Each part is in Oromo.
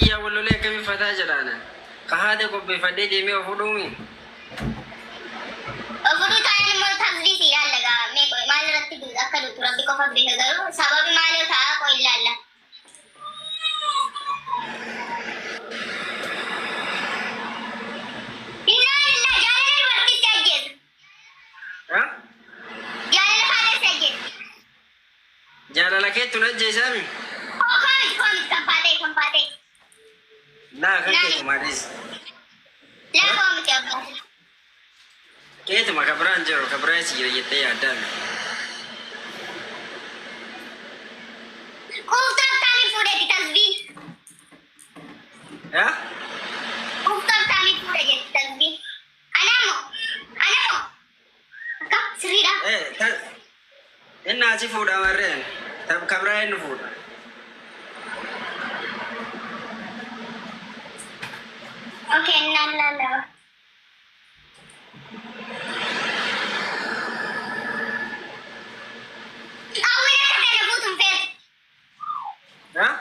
يا ولو ليه كم فتاة جلانا كهذا كوب فدي دي مي أفضومي أفضل تاني ما تحصلي سيرا لگا मैं कोई माल रत्ती दूध अक्का दूध रब्बी को फब देख करो सबब माले उठा कोई लाला इन्ना इन्ना जाने नहीं बढ़ती चाहिए हाँ जाने खाने चाहिए जाना लगे तूने जैसा भी कौन कंपाते ना करके तुम्हारी ला कौन क्या क्या तुम्हारा कब्रान सीरा ये तैयार डाल Kuftar kami fude di tasbih. हाँ Kuftar kami fude di tasbih. Anamo. Kak Srida. इन नाची फूड हमारे तब कब्रान food Okay, nalala. Aku nak kena butuh fer. हाँ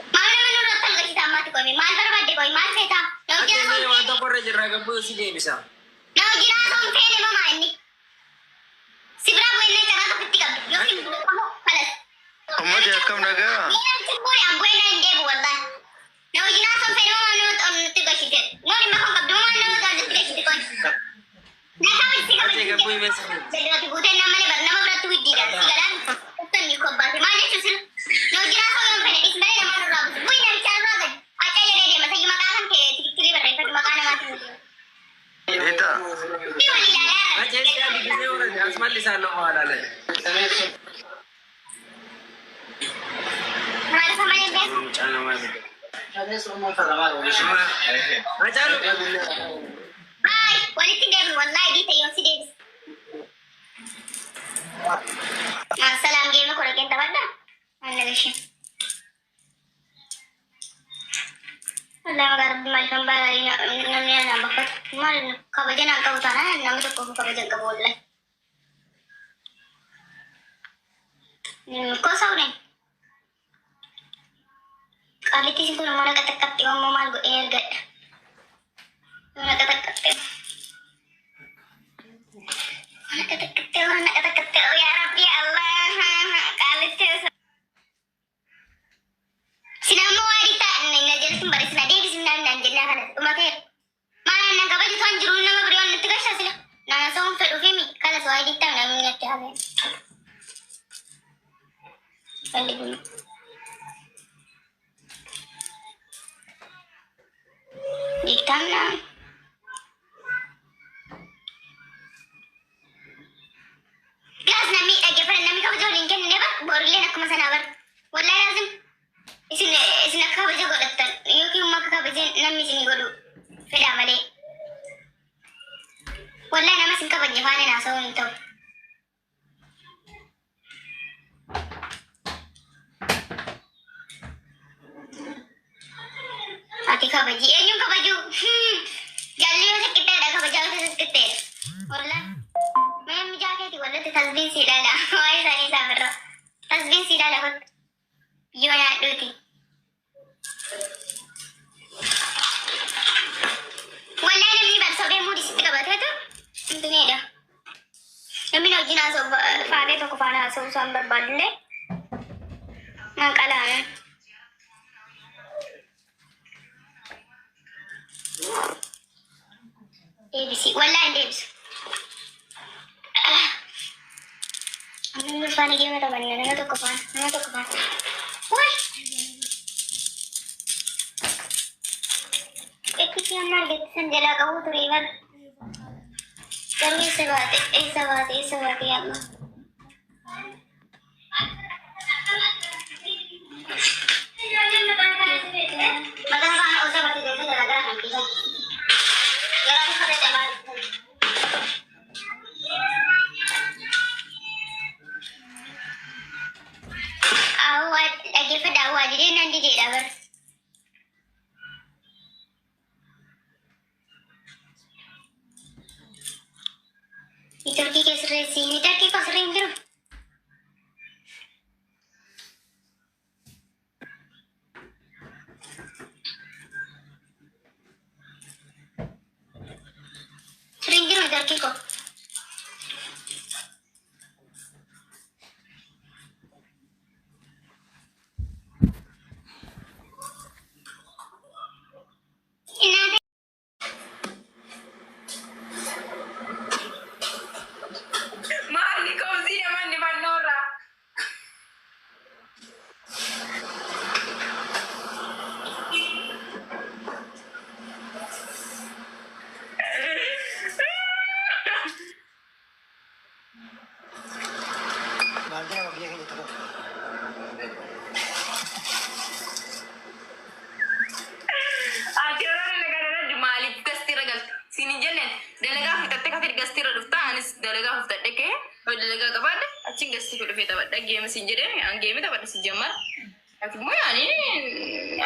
Mana menurut lagi sama tu kami. Mal berbeda koi mal feta. Nak अरे kira नहीं som. वहाँ तो पर जरा कब उसी के bisa Nak kira som fe ni mama ini. Sibra bu ini cara tu ketika. Yo sih kamu kalas. अम्मा जी कम लगा Ini cipu yang bu ini dia buat dah. Nak kira som fe mama menurut tu kasih ter. Mau ni makan kabdu mama menurut tu kasih ter koi. Nak kau isi kau. अच्छा कब भी वैसे Jadi waktu bukan namanya bernama beratu widi kan. Sekarang bukan ni kau bahasa mana susul. Nak kira som yang fe ni sebenarnya nama Rabu. Bu ini cara Rabu. Acha ya dia masa cuma makan ke tiri berai tapi makanan mati. इधर Ini wali lah. अच्छा इसका भी किसी और है आसमान लिसा लो वाला ले Mana sama ni best. चलो मैं हाँ चलो Bye. Wali tinggal wallahi di tayo si Davis. Salam game ko rin tawag na. Ano na siya? Wala magarap malkang bahay na bakit mal kabadyan ang kautaran nang ito ko kabadyan kabulay. Ko sa unin. Kalitin ko naman nagkatakat yung mamal ko ergat. Nagkatakat. Nagkatakat. Ya Rabbi Allah. Kalitin. Sinama wanita na jelas kembali senada di sini dan jenah umakai mana nang kabaju tuan jurun nama beriwan nanti kasih sila nang song fedu femi kalau soal wanita nang minyak tiada balik dulu di tanah kelas nami aja pernah nami kabaju lingkan ini apa borlian aku masa nawar wallahi lazim Isina kabaja godhatan yookiin umma kabaja namni isin godhu fedha malee wallahi nama isin kabajne faana naasa'uu hin ta'u. Ati kabaji eenyuun kabaju jaalli yoo sakkitteedha kabajaa yoo sakkitteedha wallahi mee mijaa keeti wallatti tasbiin sii dhaala waa'ee isaanii isaa birra tasbiin sii dhaala kot yoo nyaadhuuti. Wallahi namni barsoobee muudi sitti qabateetu intuneedha. Namni wajjin haasa'u faatee tokko faana haasa'uu isaan barbaadullee manqalaana. Deebisi wallahi hin deebisu. Namni faana deema taphanna nama tokko faana. Wai! Ekiti amma argattisan jalaa qabu ture bar. Garuu eessa baate amma. Mataan faana osoo baate deemsa garaagaraa kan fiigan. Garaa fi fudhate maal? Dhaggeeffadha awwaa jedhee nan dideedha bar. Turkii keessarreessiinidha. Jackie kau sering dulu. Sering dulu Jackie kau. dalaga hafta deke o dalaga kabada achin gasti ko feta badda game sinjere an game ta badda sijamar aku mo yani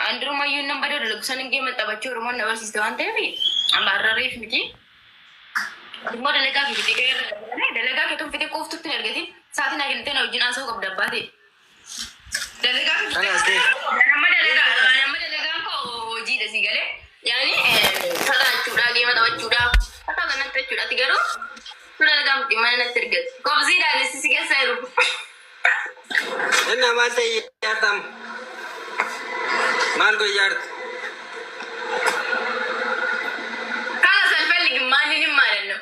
andro mayu number do lugsan game ta bachur mo na versus dan tevi amara ref miki mo dalaga ki fiti ke dalaga ke tum fiti ko uftu tel gati sathi na ginte na ujina so ko dabbati dalaga nama dalaga ko ji da sigale yani sada chuda game ta bachuda ata ganan ta chuda tigaro sudah legam di mana terget kau sih dah di sisi keseru Enna mate yatam mal go yard kalau selfie lagi mana ni mana no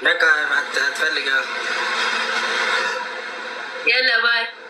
Naka atfalliga yalla bye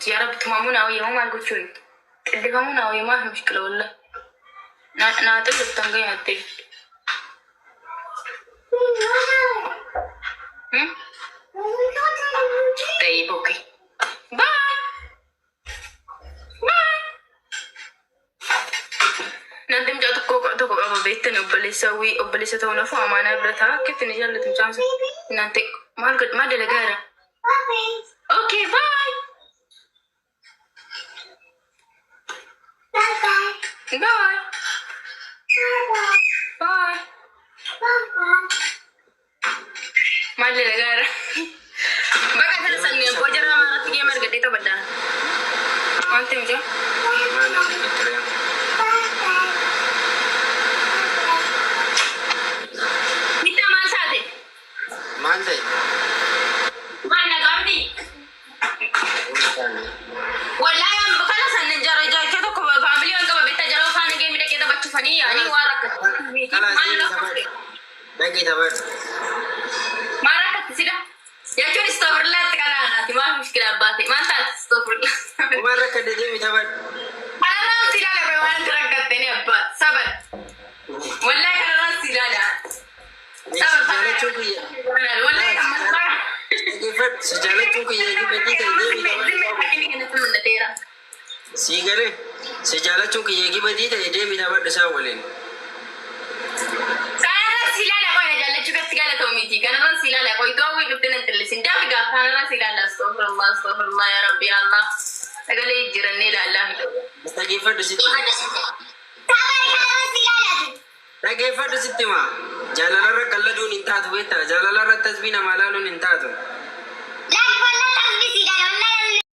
يا رب تمامون أو يوم ما قلت شوي تدفعون أو يوم ما في مشكلة ولا نعطيك التنقية هتي طيب أوكي باي باي نندم جاتو كوكو أبو بيتنا أبليسة تونا فو أمانا برتا كيف نجال تمشانسو نانتي ما دلقارا أوكي باي Bye. Bye. Mali negara. Baka sa sanyo ko jara mga tigamer gadi ta bada. Antim jo. Kita mal sate. mal de Mana gamdi. Wala yan bakala sa ninjara jo to ko family ang ka beta jara fa ne game de bacchu fani yani warak. bagi tabar Marakat sila. Ya cuma stopperlet kana nanti mah muskil abate. Mantap stopperlet. umar ka de mi tabar Karena sila la bewan terakat ini abba. Sabar. Wallahi karena sila la. sejala cuku ya Wallahi kamu gifat sejala cuku ya gibati ta de mi tabar ini kena temen tera. sigare sejala cuku ya gibati ta de mi tabar da sawalin لا قوي توي دبتنا تلسين دافقا كان راس لا استغفر الله يا ربي الله أقول لي جرني لا الله تجيفر ستي ما جالنا ركلا انتهت بيتا جالنا رتزبينا مالالون انتهت لا والله تسبيسي لا والله